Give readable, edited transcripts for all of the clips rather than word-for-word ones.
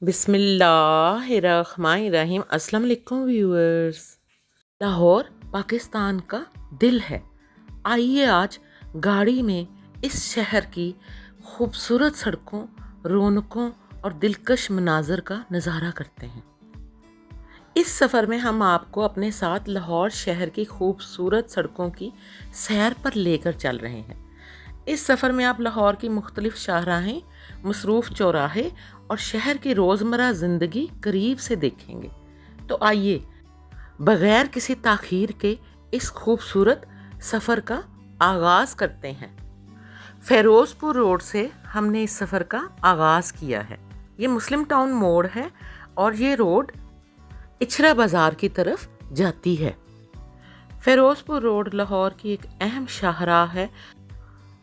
बिस्मिल्लाहिर्रहमानिर्रहीम। अस्सलाम वालेकुम व्यूअर्स। लाहौर पाकिस्तान का दिल है। आइए आज गाड़ी में इस शहर की खूबसूरत सड़कों, रौनकों और दिलकश मनाजर का नज़ारा करते हैं। इस सफ़र में हम आपको अपने साथ लाहौर शहर की खूबसूरत सड़कों की सैर पर लेकर चल रहे हैं। इस सफ़र में आप लाहौर की मुख्तलिफ शाहराहें, मसरूफ़ चौराहे और शहर की रोज़मर्रा ज़िंदगी करीब से देखेंगे। तो आइए बग़ैर किसी ताख़ीर के इस खूबसूरत सफ़र का आगाज़ करते हैं। फ़िरोज़पुर रोड से हमने इस सफ़र का आगाज़ किया है। ये मुस्लिम टाउन मोड़ है और ये रोड इचरा बाज़ार की तरफ जाती है। फ़िरोज़पुर रोड लाहौर की एक अहम शाहराह है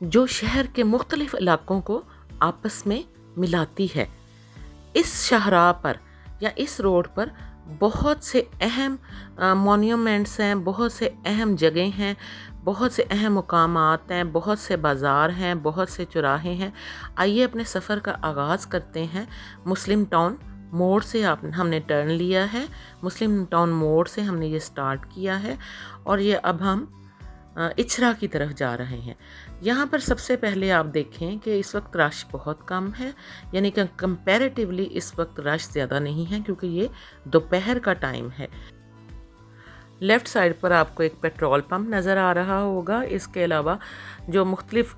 जो शहर के मुख्तलिफ इलाकों को आपस में मिलाती है। इस शाहराह पर या इस रोड पर बहुत से अहम मॉन्यूमेंट्स हैं, बहुत से अहम जगह हैं, बहुत से अहम मुकामात हैं, बहुत से बाज़ार हैं, बहुत से चौराहे हैं। आइए अपने सफ़र का आगाज़ करते हैं। मुस्लिम टाउन मोड़ से हमने टर्न लिया है। मुस्लिम टाउन मोड़ से हमने ये स्टार्ट किया है और ये अब हम इचरा की तरफ जा रहे हैं। यहाँ पर सबसे पहले आप देखें कि इस वक्त रश बहुत कम है, यानी कि कंपैरेटिवली इस वक्त रश ज़्यादा नहीं है क्योंकि ये दोपहर का टाइम है। लेफ़्ट साइड पर आपको एक पेट्रोल पंप नज़र आ रहा होगा। इसके अलावा जो मुख्तलिफ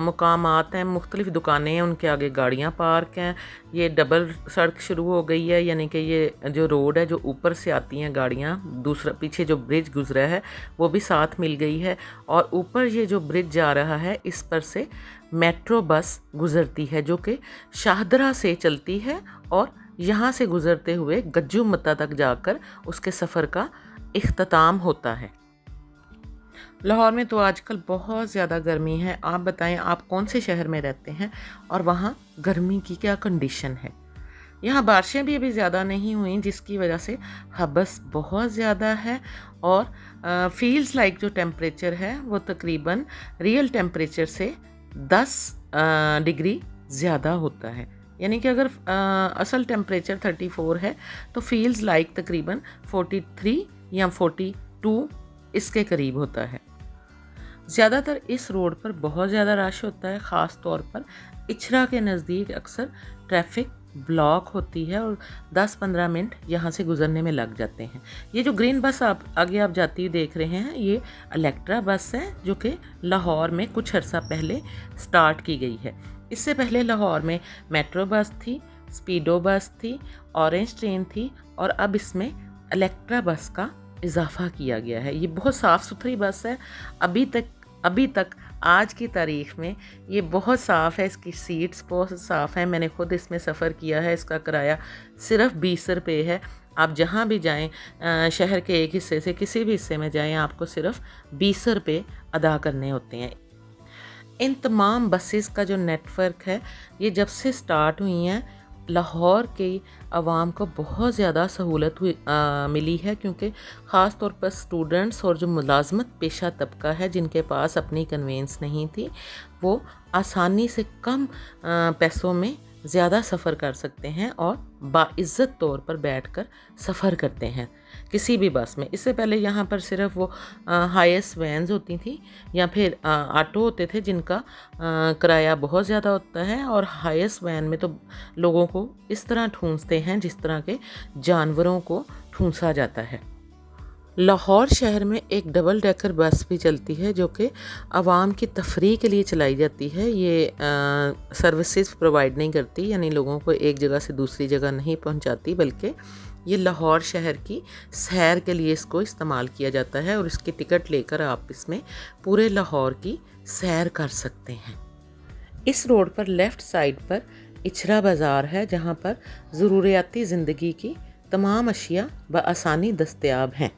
मुकामात हैं, मुख्तलिफ दुकानें हैं, उनके आगे गाड़ियाँ पार्क हैं। ये डबल सड़क शुरू हो गई है, यानी कि ये जो रोड है जो ऊपर से आती हैं गाड़ियाँ, दूसरा पीछे जो ब्रिज गुजरा है वो भी साथ मिल गई है और ऊपर ये जो ब्रिज जा रहा है इस पर से मेट्रो बस गुज़रती है जो कि शाहदरा से चलती है और यहाँ से गुज़रते हुए गज्जू मत्ता तक जाकर उसके सफ़र का इख्तिताम होता है। लाहौर में तो आजकल बहुत ज़्यादा गर्मी है। आप बताएं आप कौन से शहर में रहते हैं और वहाँ गर्मी की क्या कंडीशन है। यहाँ बारिशें भी अभी ज़्यादा नहीं हुई जिसकी वजह से हबस बहुत ज़्यादा है और फील्स लाइक जो टेम्परेचर है वो तकरीबन रियल टेम्परेचर से 10 डिग्री ज़्यादा होता है। यानी कि अगर असल टेम्परेचर 34 है तो फील्स लाइक तकरीबन 43 या 42 इसके करीब होता है। ज़्यादातर इस रोड पर बहुत ज़्यादा रश होता है, ख़ास तौर पर इचरा के नज़दीक अक्सर ट्रैफिक ब्लॉक होती है और 10-15 मिनट यहाँ से गुज़रने में लग जाते हैं। ये जो ग्रीन बस आप आगे जाती हुई देख रहे हैं ये इलेक्ट्रा बस है जो कि लाहौर में कुछ अर्सा पहले स्टार्ट की गई है। इससे पहले लाहौर में मेट्रो बस थी, स्पीडो बस थी, ऑरेंज ट्रेन थी और अब इसमें इलेक्ट्रा बस का इजाफ़ा किया गया है। ये बहुत साफ़ सुथरी बस है। अभी तक आज की तारीख़ में ये बहुत साफ़ है, इसकी सीट्स बहुत साफ़ हैं। मैंने ख़ुद इसमें सफ़र किया है। इसका किराया सिर्फ 20 रुपये है। आप जहाँ भी जाएं शहर के एक हिस्से से किसी भी हिस्से में जाएं आपको सिर्फ 20 रुपये अदा करने होते हैं। इन तमाम बसेस का जो नेटवर्क है ये जब से स्टार्ट हुई हैं लाहौर के आवाम को बहुत ज़्यादा सहूलत मिली है क्योंकि ख़ास तौर पर स्टूडेंट्स और जो मुलाजमत पेशा तबका है जिनके पास अपनी कन्वेंस नहीं थी वो आसानी से कम पैसों में ज़्यादा सफ़र कर सकते हैं और बाइज़्ज़त तौर पर बैठकर सफ़र करते हैं किसी भी बस में। इससे पहले यहाँ पर सिर्फ वो हाईएस्ट वैन्स होती थी या फिर ऑटो होते थे जिनका किराया बहुत ज़्यादा होता है और हाईएस्ट वैन में तो लोगों को इस तरह ठूंसते हैं जिस तरह के जानवरों को ठूंसा जाता है। लाहौर शहर में एक डबल डेकर बस भी चलती है जो कि आवाम की तफरीह के लिए चलाई जाती है। ये सर्विसेज प्रोवाइड नहीं करती, यानी लोगों को एक जगह से दूसरी जगह नहीं पहुंचाती, बल्कि ये लाहौर शहर की सैर के लिए इसको इस्तेमाल किया जाता है और इसकी टिकट लेकर आप इसमें पूरे लाहौर की सैर कर सकते हैं। इस रोड पर लेफ़्ट साइड पर इचरा बाज़ार है जहाँ पर ज़रूरियाती ज़िंदगी की तमाम अशिया बआसानी दस्तयाब हैं।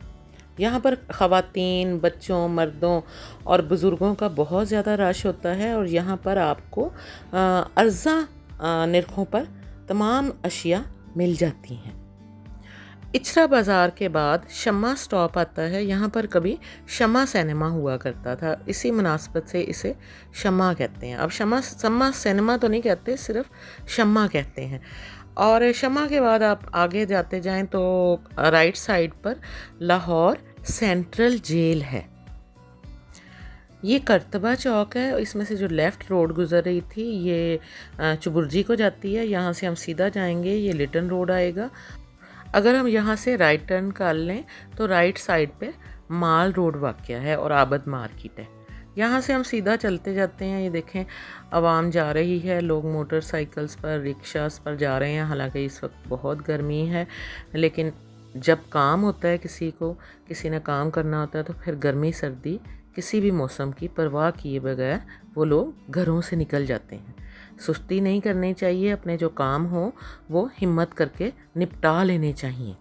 यहाँ पर ख़वातीन, बच्चों, मर्दों और बुज़ुर्गों का बहुत ज़्यादा रश होता है और यहाँ पर आपको अर्ज़ा निर्खों पर तमाम अशिया मिल जाती हैं। इचरा बाज़ार के बाद शम्मा स्टॉप आता है। यहाँ पर कभी शम्मा सिनेमा हुआ करता था, इसी मुनासबत से इसे शम्मा कहते हैं। अब शम्मा सिनेमा तो नहीं कहते, सिर्फ शम्मा कहते हैं। और शम्मा के बाद आप आगे जाते जाएं तो राइट साइड पर लाहौर सेंट्रल जेल है। ये करतबा चौक है, इसमें से जो लेफ़्ट रोड गुज़र रही थी ये चुबुर्जी को जाती है। यहाँ से हम सीधा जाएंगे, ये लिटन रोड आएगा। अगर हम यहाँ से राइट टर्न कर लें तो राइट साइड पे माल रोड वाक़या है और आबद मार्केट है। यहाँ से हम सीधा चलते जाते हैं। ये देखें आवाम जा रही है, लोग मोटरसाइकिल्स पर, रिक्शास पर जा रहे हैं। हालांकि इस वक्त बहुत गर्मी है, लेकिन जब काम होता है किसी ने काम करना होता है तो फिर गर्मी सर्दी किसी भी मौसम की परवाह किए बगैर वो लोग घरों से निकल जाते हैं। सुस्ती नहीं करनी चाहिए, अपने जो काम हो वो हिम्मत करके निपटा लेने चाहिए।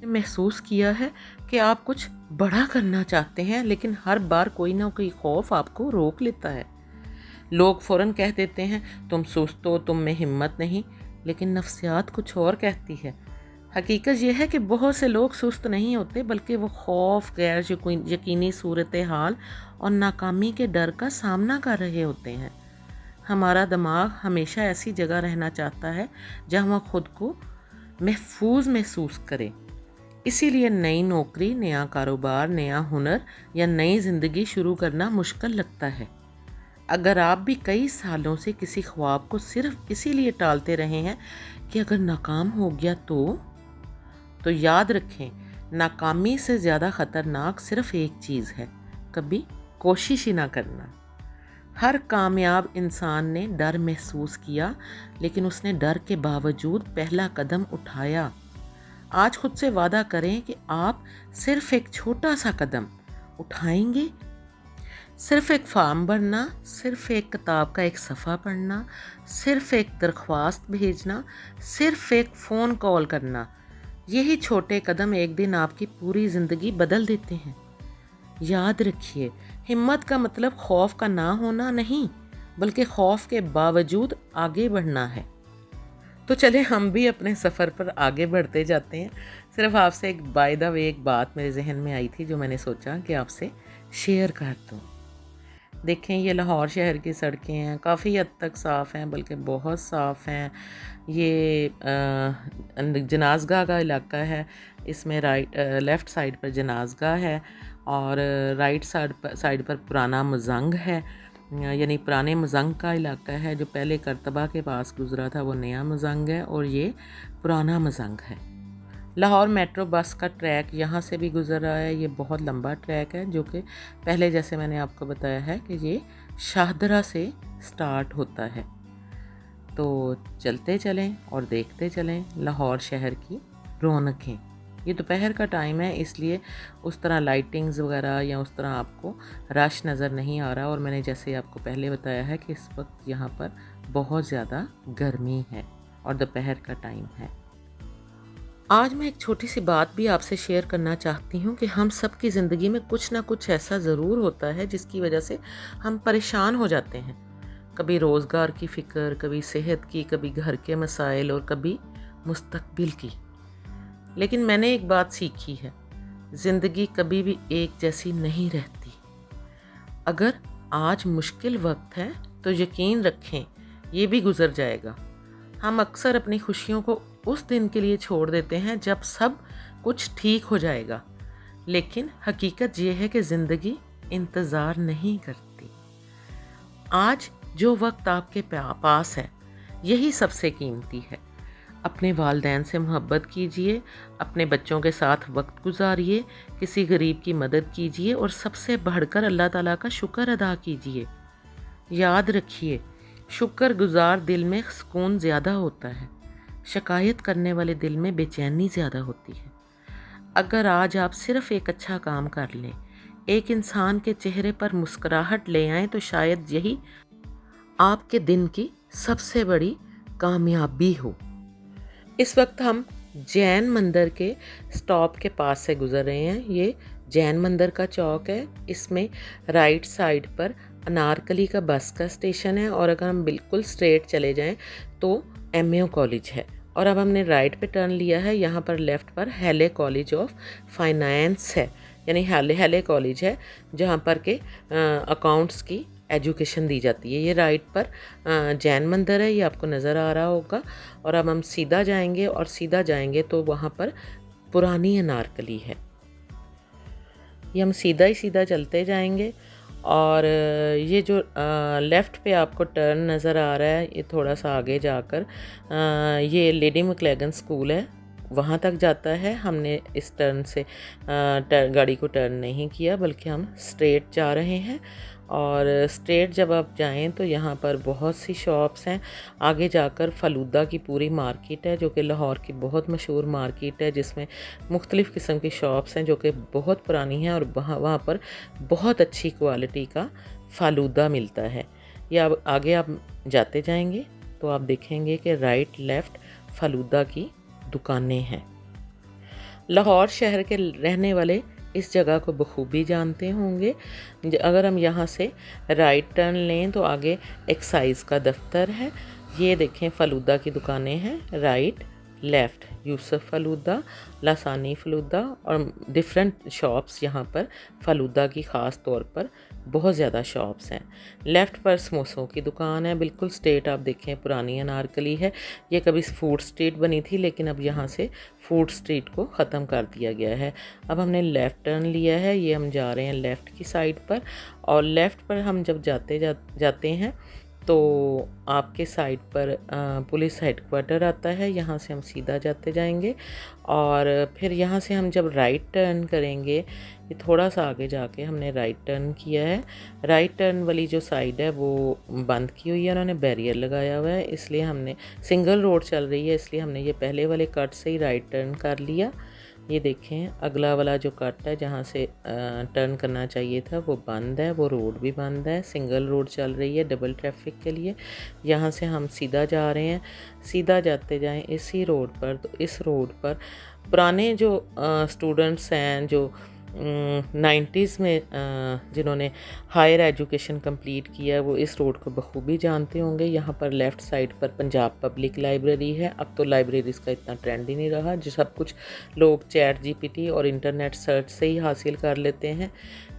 महसूस किया है कि आप कुछ बड़ा करना चाहते हैं, लेकिन हर बार कोई ना कोई खौफ आपको रोक लेता है। लोग फ़ौरन कह देते हैं तुम सुस्त हो, तुम में हिम्मत नहीं, लेकिन नफ्सियात कुछ और कहती है। हकीकत यह है कि बहुत से लोग सुस्त नहीं होते, बल्कि वो खौफ, गैर यकीनी सूरत हाल और नाकामी के डर का सामना कर रहे होते हैं। हमारा दिमाग हमेशा ऐसी जगह रहना चाहता है जहाँ वह खुद को महफूज महसूस करे। इसीलिए नई नौकरी, नया कारोबार, नया हुनर या नई ज़िंदगी शुरू करना मुश्किल लगता है। अगर आप भी कई सालों से किसी ख्वाब को सिर्फ इसीलिए टालते रहे हैं कि अगर नाकाम हो गया तो याद रखें, नाकामी से ज़्यादा ख़तरनाक सिर्फ एक चीज़ है, कभी कोशिश ही ना करना। हर कामयाब इंसान ने डर महसूस किया, लेकिन उसने डर के बावजूद पहला कदम उठाया। आज खुद से वादा करें कि आप सिर्फ एक छोटा सा कदम उठाएंगे। सिर्फ एक फॉर्म भरना, सिर्फ एक किताब का एक सफ़ा पढ़ना, सिर्फ एक दरख्वास्त भेजना, सिर्फ एक फ़ोन कॉल करना। यही छोटे कदम एक दिन आपकी पूरी ज़िंदगी बदल देते हैं। याद रखिए, हिम्मत का मतलब खौफ का ना होना नहीं, बल्कि खौफ के बावजूद आगे बढ़ना है। तो चले हम भी अपने सफ़र पर आगे बढ़ते जाते हैं। सिर्फ आपसे एक बाय द वे एक बात मेरे जहन में आई थी जो मैंने सोचा कि आपसे शेयर कर दूँ। देखें, ये लाहौर शहर की सड़कें हैं, काफ़ी हद तक साफ़ हैं, बल्कि बहुत साफ़ हैं। ये जनाज़गाह का इलाका है, इसमें लेफ़्ट साइड पर जनाज़गाह है और राइट साइड पर पुराना मजंग है, यानी पुराने मजंग का इलाका है। जो पहले करतबा के पास गुज़रा था वो नया मजंग है और ये पुराना मजंग है। लाहौर मेट्रो बस का ट्रैक यहाँ से भी गुज़र रहा है। ये बहुत लंबा ट्रैक है, जो कि पहले जैसे मैंने आपको बताया है कि ये शाहदरा से स्टार्ट होता है। तो चलते चलें और देखते चलें लाहौर शहर की रौनकें। ये दोपहर का टाइम है, इसलिए उस तरह लाइटिंग्स वगैरह या उस तरह आपको रश नज़र नहीं आ रहा। और मैंने जैसे आपको पहले बताया है कि इस वक्त यहाँ पर बहुत ज़्यादा गर्मी है और दोपहर का टाइम है। आज मैं एक छोटी सी बात भी आपसे शेयर करना चाहती हूँ कि हम सब की ज़िंदगी में कुछ ना कुछ ऐसा ज़रूर होता है जिसकी वजह से हम परेशान हो जाते हैं। कभी रोज़गार की फ़िक्र, कभी सेहत की, कभी घर के मसाइल और कभी मुस्तकबिल की। लेकिन मैंने एक बात सीखी है, ज़िंदगी कभी भी एक जैसी नहीं रहती। अगर आज मुश्किल वक्त है तो यकीन रखें ये भी गुज़र जाएगा। हम अक्सर अपनी खुशियों को उस दिन के लिए छोड़ देते हैं जब सब कुछ ठीक हो जाएगा, लेकिन हकीकत ये है कि ज़िंदगी इंतज़ार नहीं करती। आज जो वक्त आपके पास है यही सबसे कीमती है। अपने वालिदैन से मोहब्बत कीजिए, अपने बच्चों के साथ वक्त गुजारिए, किसी गरीब की मदद कीजिए और सबसे बढ़कर अल्लाह ताला का शुक्र अदा कीजिए। याद रखिए, शुक्रगुजार दिल में सुकून ज़्यादा होता है, शिकायत करने वाले दिल में बेचैनी ज़्यादा होती है। अगर आज आप सिर्फ़ एक अच्छा काम कर लें, एक इंसान के चेहरे पर मुस्कुराहट ले आएँ, तो शायद यही आपके दिन की सबसे बड़ी कामयाबी हो। इस वक्त हम जैन मंदिर के स्टॉप के पास से गुज़र रहे हैं। ये जैन मंदिर का चौक है। इसमें राइट साइड पर अनारकली का बस का स्टेशन है और अगर हम बिल्कुल स्ट्रेट चले जाएं तो MAU कॉलेज है। और अब हमने राइट पे टर्न लिया है। यहाँ पर लेफ़्ट पर हैले कॉलेज ऑफ फाइनेंस है, यानी हैले कॉलेज है जहाँ पर के अकाउंट्स की एजुकेशन दी जाती है। ये राइट पर जैन मंदिर है, ये आपको नज़र आ रहा होगा। और अब हम सीधा जाएंगे और सीधा जाएंगे तो वहाँ पर पुरानी अनारकली है। ये हम सीधा ही सीधा चलते जाएंगे और ये जो लेफ़्ट पे आपको टर्न नज़र आ रहा है, ये थोड़ा सा आगे जाकर ये लेडी मैक्लेगन स्कूल है, वहाँ तक जाता है। हमने इस टर्न से गाड़ी को टर्न नहीं किया, बल्कि हम स्ट्रेट जा रहे हैं। और स्ट्रेट जब आप जाएं तो यहाँ पर बहुत सी शॉप्स हैं। आगे जाकर फ़लूदा की पूरी मार्केट है, जो कि लाहौर की बहुत मशहूर मार्केट है, जिसमें मुख्तलिफ़ किस्म की शॉप्स हैं जो कि बहुत पुरानी हैं, और वहाँ पर बहुत अच्छी क्वालिटी का फ़लूदा मिलता है। या अब आगे आप जाते जाएंगे तो आप देखेंगे कि राइट लेफ़्ट फ़लूदा की दुकानें हैं। लाहौर शहर के रहने वाले इस जगह को बखूबी जानते होंगे। अगर हम यहाँ से राइट टर्न लें तो आगे एक्साइज का दफ्तर है। ये देखें फ़लूदा की दुकानें हैं, राइट लेफ़्ट यूसुफ फ़लूदा, लासानी फ़लूदा और डिफरेंट शॉप्स। यहाँ पर फ़लूदा की ख़ास तौर पर बहुत ज़्यादा शॉप्स हैं। लेफ़्ट पर समोसों की दुकान है, बिल्कुल स्ट्रेट आप देखें पुरानी अनारकली है। ये कभी फूड स्ट्रीट बनी थी, लेकिन अब यहाँ से फूड स्ट्रीट को ख़त्म कर दिया गया है। अब हमने लेफ़्ट टर्न लिया है, ये हम जा रहे हैं लेफ़्ट की साइड पर। और लेफ़्ट पर हम जब जाते हैं तो आपके साइड पर पुलिस हेडक्वार्टर आता है। यहाँ से हम सीधा जाते जाएंगे और फिर यहाँ से हम जब राइट टर्न करेंगे, ये थोड़ा सा आगे जाके हमने राइट टर्न किया है। राइट टर्न वाली जो साइड है वो बंद की हुई है, उन्होंने बैरियर लगाया हुआ है, इसलिए हमने सिंगल रोड चल रही है, इसलिए हमने ये पहले वाले कट से ही राइट टर्न कर लिया। ये देखें अगला वाला जो कट है जहाँ से टर्न करना चाहिए था वो बंद है, वो रोड भी बंद है, सिंगल रोड चल रही है डबल ट्रैफिक के लिए। यहाँ से हम सीधा जा रहे हैं, सीधा जाते जाएं इसी रोड पर। तो इस रोड पर पुराने जो स्टूडेंट्स हैं जो 90s में जिन्होंने हायर एजुकेशन कंप्लीट किया वो इस रोड को बखूबी जानते होंगे। यहाँ पर लेफ़्ट साइड पर पंजाब पब्लिक लाइब्रेरी है। अब तो लाइब्रेरीज़ का इतना ट्रेंड ही नहीं रहा, जो सब कुछ लोग चैट जीपीटी और इंटरनेट सर्च से ही हासिल कर लेते हैं।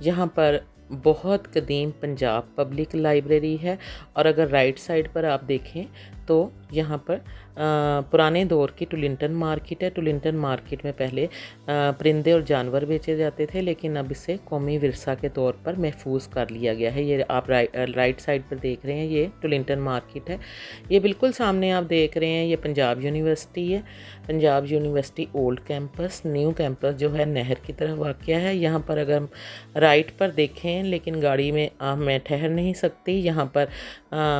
यहाँ पर बहुत कदीम पंजाब पब्लिक लाइब्रेरी है। और अगर राइट साइड पर आप देखें तो यहाँ पर पुराने दौर की टुलिंटन मार्केट है। टुलिंटन मार्केट में पहले परिंदे और जानवर बेचे जाते थे, लेकिन अब इसे कौमी विरसा के तौर पर महफूज कर लिया गया है। ये आप राइट साइड पर देख रहे हैं, ये टुलिंटन मार्केट है। ये बिल्कुल सामने आप देख रहे हैं, ये पंजाब यूनिवर्सिटी है। Punjab university old campus, new campus जो है नहर की तरफ वाक़या है। यहाँ पर अगर हम राइट पर देखें, लेकिन गाड़ी में मैं ठहर नहीं सकती, यहाँ पर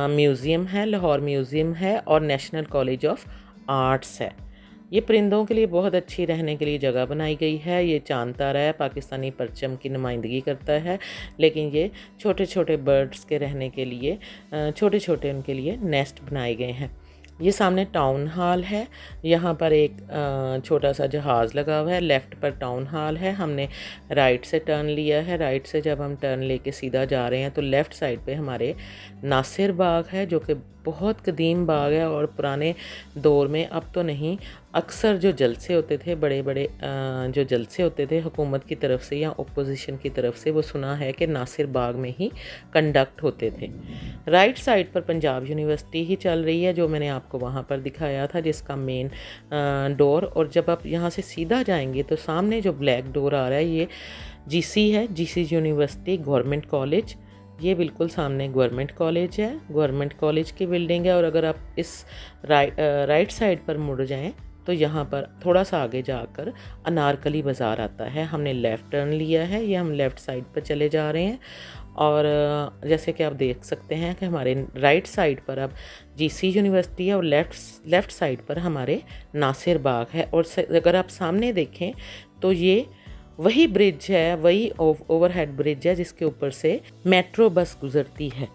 म्यूज़ियम है, लाहौर म्यूज़ियम है और नेशनल कॉलेज ऑफ आर्ट्स है। ये परिंदों के लिए बहुत अच्छी रहने के लिए जगह बनाई गई है। ये चांद तारा है, पाकिस्तानी परचम की नुमाइंदगी करता है, लेकिन ये छोटे छोटे बर्ड्स के रहने के लिए छोटे छोटे उनके लिए नेस्ट बनाए गए हैं। ये सामने टाउन हॉल है, यहाँ पर एक छोटा सा जहाज़ लगा हुआ है। लेफ़्ट पर टाउन हॉल है। हमने राइट से टर्न लिया है। राइट से जब हम टर्न लेके सीधा जा रहे हैं तो लेफ़्ट साइड पे हमारे नासिर बाग है, जो कि बहुत कदीम बाग है और पुराने दौर में, अब तो नहीं, अक्सर जो जलसे होते थे, बड़े बड़े जो जलसे होते थे हुकूमत की तरफ से या ओपोजिशन की तरफ से, वो सुना है कि नासिर बाग में ही कंडक्ट होते थे। राइट साइड पर पंजाब यूनिवर्सिटी ही चल रही है, जो मैंने आपको वहाँ पर दिखाया था, जिसका मेन डोर। और जब आप यहाँ से सीधा जाएंगे तो सामने जो ब्लैक डोर आ रहा है ये जीसी है, जीसी यूनिवर्सिटी गवर्नमेंट कॉलेज। ये बिल्कुल सामने गवर्नमेंट कॉलेज है, गवर्नमेंट कॉलेज की बिल्डिंग है। और अगर आप इस राइट साइड पर मुड़ जाएं तो यहाँ पर थोड़ा सा आगे जाकर अनारकली बाज़ार आता है। हमने लेफ़्ट टर्न लिया है, ये हम लेफ़्ट साइड पर चले जा रहे हैं। और जैसे कि आप देख सकते हैं कि हमारे राइट साइड पर अब जीसी यूनिवर्सिटी है और लेफ़्ट साइड पर हमारे नासिर बाग है। और अगर आप सामने देखें तो ये वही ब्रिज है, वही ओवरहेड ब्रिज है जिसके ऊपर से मेट्रो बस गुज़रती है।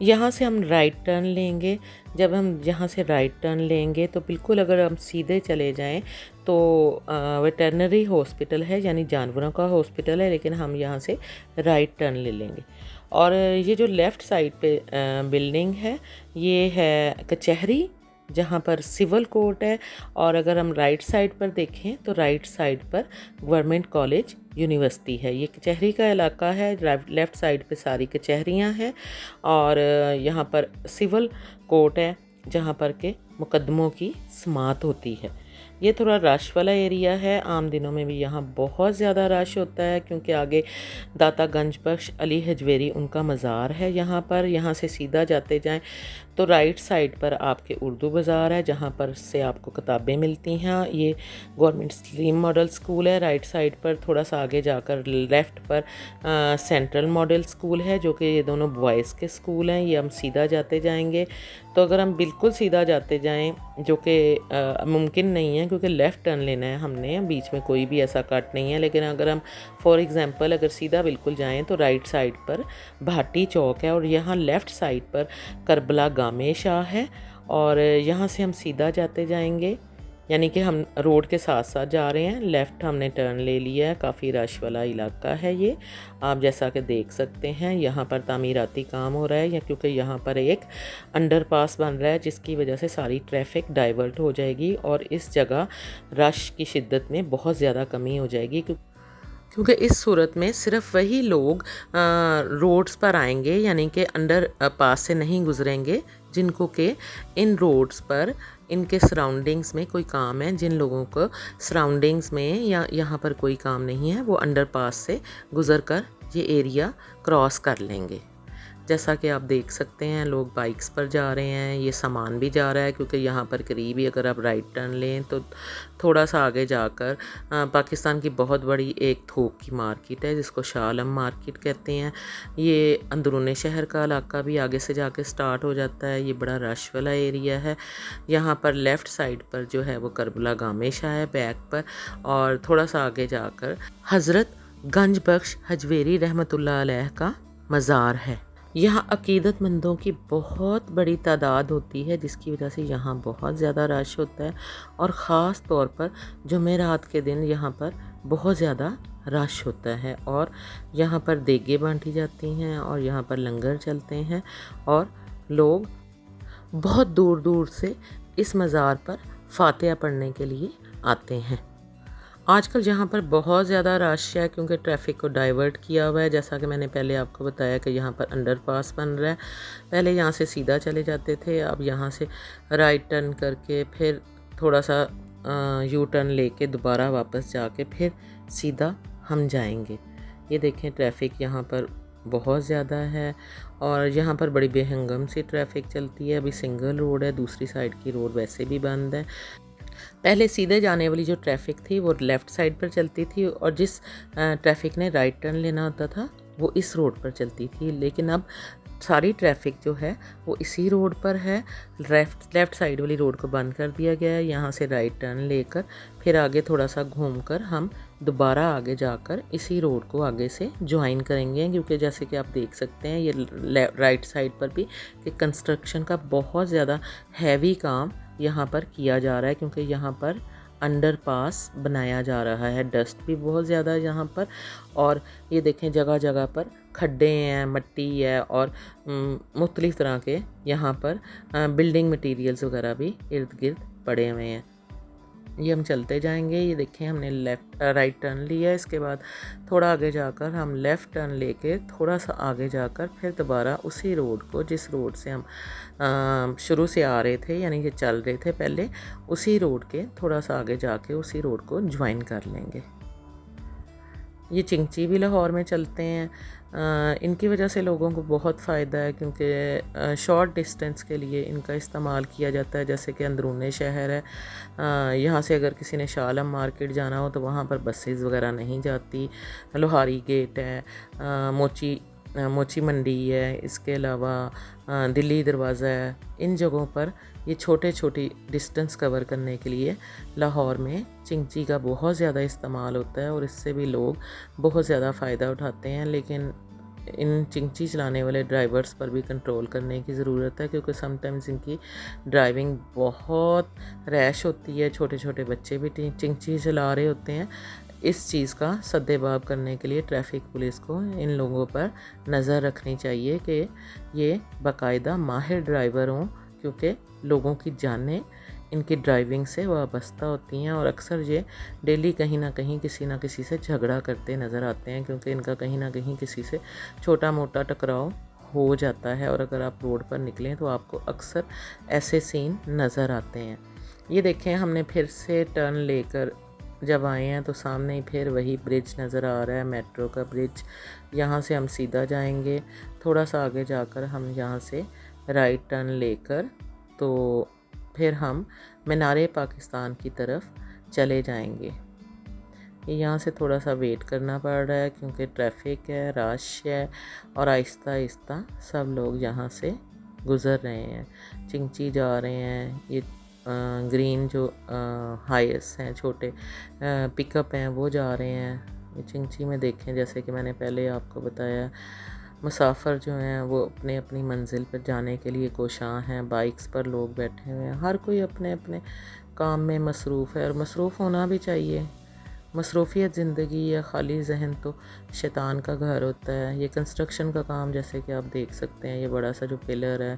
यहाँ से हम राइट टर्न लेंगे। जब हम यहाँ से राइट टर्न लेंगे तो बिल्कुल अगर हम सीधे चले जाएं तो वेटरनरी हॉस्पिटल है, यानी जानवरों का हॉस्पिटल है, लेकिन हम यहाँ से राइट टर्न ले लेंगे। और ये जो लेफ़्ट साइड पे बिल्डिंग है ये है कचहरी, जहाँ पर सिविल कोर्ट है, और अगर हम राइट साइड पर देखें तो राइट साइड पर गवर्नमेंट कॉलेज यूनिवर्सिटी है। ये कचहरी का इलाका है, लेफ़्ट साइड पे सारी कचहरियाँ हैं, और यहाँ पर सिविल कोर्ट है जहाँ पर के मुकदमों की समाअत होती है। ये थोड़ा रश वाला एरिया है, आम दिनों में भी यहाँ बहुत ज़्यादा रश होता है, क्योंकि आगे दाता गंज बख्श अली हजवेरी उनका मज़ार है यहाँ पर। यहाँ से सीधा जाते जाएं तो राइट साइड पर आपके उर्दू बाज़ार है, जहाँ पर से आपको किताबें मिलती हैं। ये गवर्नमेंट स्ट्रीम मॉडल स्कूल है। राइट साइड पर थोड़ा सा आगे जाकर लेफ़्ट पर सेंट्रल मॉडल स्कूल है, जो कि ये दोनों बॉयज़ के स्कूल हैं। ये हम सीधा जाते जाएंगे तो अगर हम बिल्कुल सीधा जाते जाएं, जो कि मुमकिन नहीं है क्योंकि लेफ़्ट टर्न लेना है हमने, बीच में कोई भी ऐसा कट नहीं है, लेकिन अगर हम फॉर एग्ज़ाम्पल अगर सीधा बिल्कुल जाएं तो राइट साइड पर भाटी चौक है, और यहाँ लेफ़्ट साइड पर करबला गामे शाह है। और यहाँ से हम सीधा जाते जाएंगे, यानी कि हम रोड के साथ साथ जा रहे हैं। लेफ़्ट हमने टर्न ले लिया है। काफ़ी रश वाला इलाका है ये, आप जैसा कि देख सकते हैं। यहाँ पर तामीराती काम हो रहा है, या क्योंकि यहाँ पर एक अंडरपास बन रहा है, जिसकी वजह से सारी ट्रैफिक डाइवर्ट हो जाएगी और इस जगह रश की शिद्दत में बहुत ज़्यादा कमी हो जाएगी, क्योंकि इस सूरत में सिर्फ वही लोग रोड्स पर आएंगे, यानी कि अंडर पास से नहीं गुजरेंगे, जिनको के इन रोड्स पर इनके सराउंडिंग्स में कोई काम है। जिन लोगों को सराउंडिंग्स में या यहाँ पर कोई काम नहीं है, वो अंडर पास से गुज़र कर ये एरिया क्रॉस कर लेंगे। जैसा कि आप देख सकते हैं, लोग बाइक्स पर जा रहे हैं, ये सामान भी जा रहा है, क्योंकि यहाँ पर करीब ही अगर आप राइट टर्न लें तो थोड़ा सा आगे जाकर पाकिस्तान की बहुत बड़ी एक थोक की मार्केट है, जिसको शाह आलम मार्केट कहते हैं। ये अंदरूनी शहर का इलाका भी आगे से जाके स्टार्ट हो जाता है। ये बड़ा रश वाला एरिया है। यहाँ पर लेफ़्ट साइड पर जो है वो करबला गामे शाह है बैक पर, और थोड़ा सा आगे जाकर हज़रत गंज बख्श हजवेरी रहमतुल्लाह अलैह का मज़ार है। यहाँ अकीदतमंदों की बहुत बड़ी तादाद होती है, जिसकी वजह से यहाँ बहुत ज़्यादा रश होता है, और ख़ास तौर पर जुमेरात के दिन यहाँ पर बहुत ज़्यादा रश होता है। और यहाँ पर देगे बांटी जाती हैं, और यहाँ पर लंगर चलते हैं, और लोग बहुत दूर दूर से इस मज़ार पर फातिहा पढ़ने के लिए आते हैं। आजकल जहाँ पर बहुत ज़्यादा रश है, क्योंकि ट्रैफिक को डाइवर्ट किया हुआ है। जैसा कि मैंने पहले आपको बताया कि यहाँ पर अंडरपास बन रहा है। पहले यहाँ से सीधा चले जाते थे, अब यहाँ से राइट टर्न करके फिर थोड़ा सा यू टर्न लेके दोबारा वापस जाके फिर सीधा हम जाएंगे। ये देखें, ट्रैफिक यहाँ पर बहुत ज़्यादा है, और यहाँ पर बड़ी बेहंगम सी ट्रैफिक चलती है। अभी सिंगल रोड है, दूसरी साइड की रोड वैसे भी बंद है। पहले सीधे जाने वाली जो ट्रैफिक थी वो लेफ़्ट साइड पर चलती थी, और जिस ट्रैफिक ने राइट टर्न लेना होता था वो इस रोड पर चलती थी। लेकिन अब सारी ट्रैफिक जो है वो इसी रोड पर है। लेफ़्ट साइड वाली रोड को बंद कर दिया गया है। यहाँ से राइट टर्न लेकर फिर आगे थोड़ा सा घूमकर हम दोबारा आगे जाकर इसी रोड को आगे से ज्वाइन करेंगे, क्योंकि जैसे कि आप देख सकते हैं ये राइट साइड पर भी कि कंस्ट्रक्शन का बहुत ज़्यादा हैवी काम यहाँ पर किया जा रहा है, क्योंकि यहाँ पर अंडरपास बनाया जा रहा है। डस्ट भी बहुत ज़्यादा है यहाँ पर, और ये देखें जगह जगह पर खड्डे हैं, मिट्टी है, और मुख्तलिफ़ तरह के यहाँ पर बिल्डिंग मटेरियल्स वगैरह भी इर्द गिर्द पड़े हुए हैं। ये हम चलते जाएंगे। ये देखें, हमने राइट टर्न लिया, इसके बाद थोड़ा आगे जाकर हम लेफ़्ट टर्न लेके थोड़ा सा आगे जाकर फिर दोबारा उसी रोड को, जिस रोड से हम शुरू से आ रहे थे, यानी कि चल रहे थे पहले, उसी रोड के थोड़ा सा आगे जाके उसी रोड को ज्वाइन कर लेंगे। ये चिंची भी लाहौर में चलते हैं। इनकी वजह से लोगों को बहुत फ़ायदा है, क्योंकि शॉर्ट डिस्टेंस के लिए इनका इस्तेमाल किया जाता है। जैसे कि अंदरूनी शहर है, यहाँ से अगर किसी ने शाह आलम मार्केट जाना हो तो वहाँ पर बसेस वगैरह नहीं जाती। लोहारी गेट है, मोची मंडी है, इसके अलावा दिल्ली दरवाज़ा है। इन जगहों पर ये छोटे छोटी डिस्टेंस कवर करने के लिए लाहौर में चिंची का बहुत ज़्यादा इस्तेमाल होता है, और इससे भी लोग बहुत ज़्यादा फ़ायदा उठाते हैं। लेकिन इन चिंची चलाने वाले ड्राइवर्स पर भी कंट्रोल करने की ज़रूरत है, क्योंकि समटाइम्स इनकी ड्राइविंग बहुत रैश होती है। छोटे छोटे बच्चे भी चिंची चला रहे होते हैं। इस चीज़ का सद्देबाब करने के लिए ट्रैफिक पुलिस को इन लोगों पर नज़र रखनी चाहिए कि ये बाकायदा माहिर ड्राइवर हों, क्योंकि लोगों की जानें इनकी ड्राइविंग से वाबस्ता होती हैं और अक्सर ये डेली कहीं ना कहीं किसी ना किसी से झगड़ा करते नज़र आते हैं, क्योंकि इनका कहीं ना कहीं किसी से छोटा मोटा टकराव हो जाता है और अगर आप रोड पर निकलें तो आपको अक्सर ऐसे सीन नज़र आते हैं। ये देखें, हमने फिर से टर्न लेकर जब आए हैं तो सामने ही फिर वही ब्रिज नज़र आ रहा है, मेट्रो का ब्रिज। यहाँ से हम सीधा जाएंगे, थोड़ा सा आगे जाकर हम यहाँ से राइट टर्न लेकर तो फिर हम मीनारे पाकिस्तान की तरफ चले जाएंगे। यहाँ से थोड़ा सा वेट करना पड़ रहा है क्योंकि ट्रैफिक है, रश है और आहिस्ता आहिस्ता सब लोग यहाँ से गुज़र रहे हैं। चिंची जा रहे हैं, ये ग्रीन जो हाइस हैं, छोटे पिकअप हैं, वो जा रहे हैं। ये चिंची में देखें, जैसे कि मैंने पहले आपको बताया, मुसाफिर जो हैं वो अपने अपनी मंजिल पर जाने के लिए कोशां हैं। बाइक्स पर लोग बैठे हुए हैं, हर कोई अपने अपने काम में मसरूफ़ है और मसरूफ़ होना भी चाहिए। मसरूफ़ियत ज़िंदगी या खाली जहन तो शैतान का घर होता है। ये कंस्ट्रक्शन का काम, जैसे कि आप देख सकते हैं, ये बड़ा सा जो पिलर है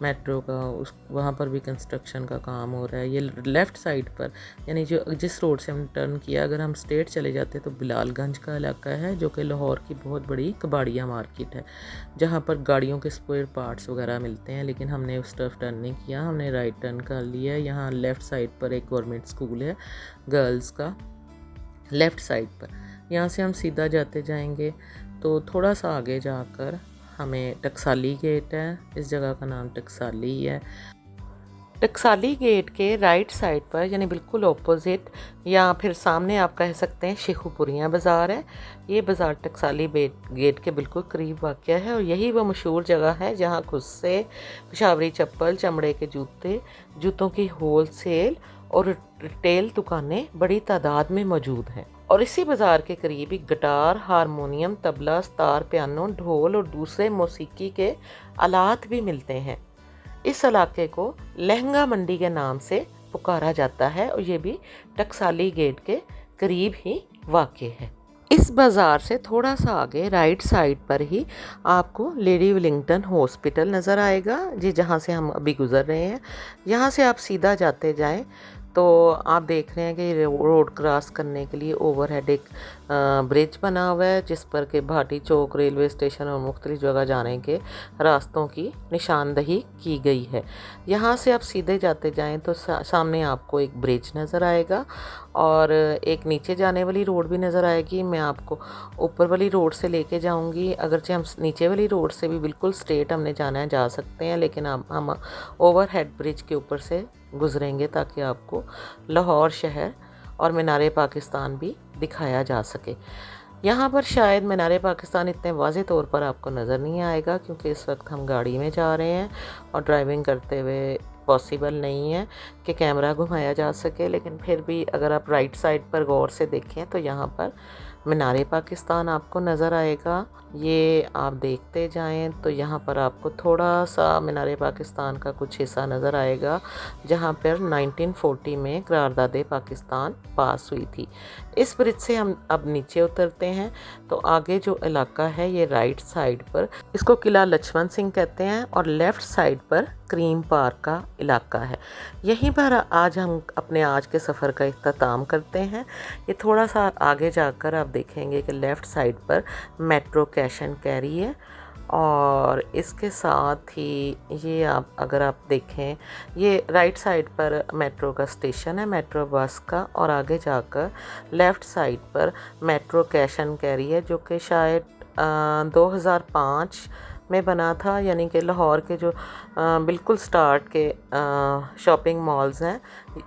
मेट्रो का, उस वहाँ पर भी कंस्ट्रक्शन का काम हो रहा है। ये लेफ़्ट साइड पर, यानी जो जिस रोड से हम टर्न किया, अगर हम स्ट्रेट चले जाते तो बिलालगंज का इलाका है, जो कि लाहौर की बहुत बड़ी कबाड़िया मार्केट है, जहाँ पर गाड़ियों के स्पेयर पार्ट्स वगैरह मिलते हैं। लेकिन हमने उस तरफ टर्न नहीं किया, हमने राइट टर्न कर लिया। यहाँ लेफ़्ट साइड पर एक गवर्नमेंट स्कूल है गर्ल्स का, लेफ़्ट साइड पर। यहाँ से हम सीधा जाते जाएंगे तो थोड़ा सा आगे जाकर हमें टकसाली गेट है, इस जगह का नाम टकसाली है। टकसाली गेट के राइट साइड पर, यानी बिल्कुल ऑपोजिट, या फिर सामने आप कह सकते हैं शेखुपुरिया बाज़ार है। ये बाज़ार टकसाली गेट के बिल्कुल करीब वाक़या है और यही वो मशहूर जगह है जहाँ खुद से पेशावरी चप्पल, चमड़े के जूतों की होल सेल और रिटेल दुकानें बड़ी तादाद में मौजूद हैं। और इसी बाज़ार के करीब ही गिटार, हारमोनियम, तबला, सितार, पियानो, ढोल और दूसरे मौसीकी के आलात भी मिलते हैं। इस इलाके को लहंगा मंडी के नाम से पुकारा जाता है और ये भी टकसाली गेट के करीब ही वाक़ है। इस बाज़ार से थोड़ा सा आगे राइट साइड पर ही आपको लेडी विलिंगटन हॉस्पिटल नज़र आएगा, जी, जहाँ से हम अभी गुज़र रहे हैं। यहाँ से आप सीधा जाते जाएं तो आप देख रहे हैं कि रोड क्रॉस करने के लिए ओवरहेड एक ब्रिज बना हुआ है, जिस पर के भाटी चौक रेलवे स्टेशन और मुख्तलिफ जगह जाने के रास्तों की निशानदही की गई है। यहाँ से आप सीधे जाते जाएं तो सामने आपको एक ब्रिज नज़र आएगा और एक नीचे जाने वाली रोड भी नज़र आएगी। मैं आपको ऊपर वाली रोड से लेके जाऊंगी, अगरचे हम नीचे वाली रोड से भी बिल्कुल स्ट्रेट हमने जाना है, जा सकते हैं, लेकिन हम ओवरहेड ब्रिज के ऊपर से गुजरेंगे ताकि आपको लाहौर शहर और मीनारे पाकिस्तान भी दिखाया जा सके। यहाँ पर शायद मीनारे पाकिस्तान इतने वाज़े तौर पर आपको नज़र नहीं आएगा क्योंकि इस वक्त हम गाड़ी में जा रहे हैं और ड्राइविंग करते हुए पॉसिबल नहीं है कि कैमरा घुमाया जा सके। लेकिन फिर भी अगर आप राइट साइड पर गौर से देखें तो यहाँ पर मीनारे पाकिस्तान आपको नज़र आएगा। ये आप देखते जाएं तो यहाँ पर आपको थोड़ा सा मीनारे पाकिस्तान का कुछ हिस्सा नज़र आएगा जहाँ पर 1940 में करारदाद पाकिस्तान पास हुई थी। इस ब्रिज से हम अब नीचे उतरते हैं तो आगे जो इलाका है ये राइट साइड पर, इसको किला लक्ष्मण सिंह कहते हैं और लेफ़्ट साइड पर क्रीम पार्क का इलाका है। यहीं पर आज हम अपने आज के सफ़र का इख्तिताम करते हैं। ये थोड़ा सा आगे जाकर आप देखेंगे कि लेफ़्ट साइड पर मेट्रो कैश एंड कैरी है और इसके साथ ही ये अगर आप देखें, ये राइट साइड पर मेट्रो का स्टेशन है, मेट्रो बस का, और आगे जाकर लेफ़्ट साइड पर मेट्रो कैश एंड कैरी है, जो कि शायद 2005 में बना था। यानी कि लाहौर के जो बिल्कुल स्टार्ट के शॉपिंग मॉल्स हैं,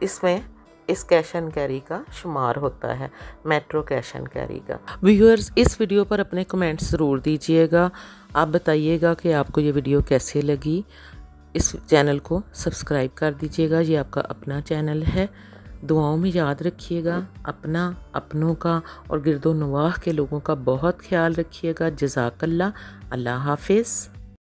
इसमें इस कैश एंड कैरी का शुमार होता है, मेट्रो कैश एंड कैरी का। व्यूअर्स, इस वीडियो पर अपने कमेंट्स ज़रूर दीजिएगा। आप बताइएगा कि आपको ये वीडियो कैसे लगी। इस चैनल को सब्सक्राइब कर दीजिएगा, ये आपका अपना चैनल है। दुआओं में याद रखिएगा, अपना, अपनों का और गिरदो नवाह के लोगों का बहुत ख्याल रखिएगा। जज़ाकल्लाह, अल्लाह हाफिज़।